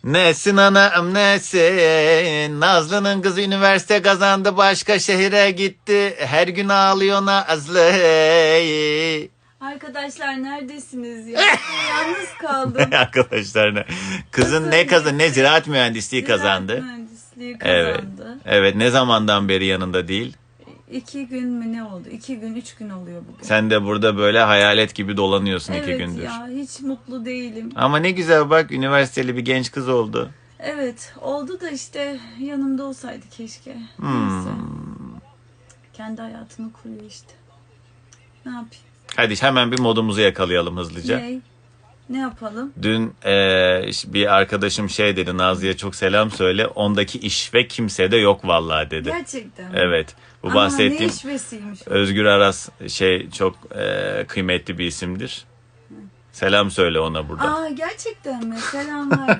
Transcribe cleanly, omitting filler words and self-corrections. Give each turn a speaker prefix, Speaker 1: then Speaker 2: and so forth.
Speaker 1: Nesin anam nesin? Nazlı'nın kızı üniversite kazandı, başka şehire gitti. Her gün ağlıyor Nazlı.
Speaker 2: Arkadaşlar neredesiniz ya? Yalnız kaldım.
Speaker 1: Arkadaşlar ne? Kızın ne kazandı? Ne ziraat mühendisliği kazandı.
Speaker 2: Ziraat mühendisliği
Speaker 1: Evet.
Speaker 2: kazandı.
Speaker 1: Evet, ne zamandan beri yanında değil?
Speaker 2: 2 gün mü ne oldu? 2 gün 3 gün oluyor bugün.
Speaker 1: Sen de burada böyle hayalet gibi dolanıyorsun iki
Speaker 2: Evet
Speaker 1: gündür.
Speaker 2: ya, hiç mutlu değilim.
Speaker 1: Ama ne güzel, bak üniversiteli bir genç kız oldu.
Speaker 2: Evet oldu da işte yanımda olsaydı keşke.
Speaker 1: Hmm.
Speaker 2: Neyse. Kendi hayatını kuruyor işte. Ne yapayım?
Speaker 1: Hadi hemen bir modumuzu yakalayalım hızlıca.
Speaker 2: Ne yapalım?
Speaker 1: Dün bir arkadaşım şey dedi, Nazlı'ya çok selam söyle. Ondaki iş ve kimse de yok vallahi dedi.
Speaker 2: Gerçekten mi?
Speaker 1: Evet. Bu
Speaker 2: Aa,
Speaker 1: bahsettiğim
Speaker 2: ne işvesiymiş o.
Speaker 1: Özgür Aras çok kıymetli bir isimdir. Selam söyle ona burada.
Speaker 2: Aa, gerçekten mi? Selamlar.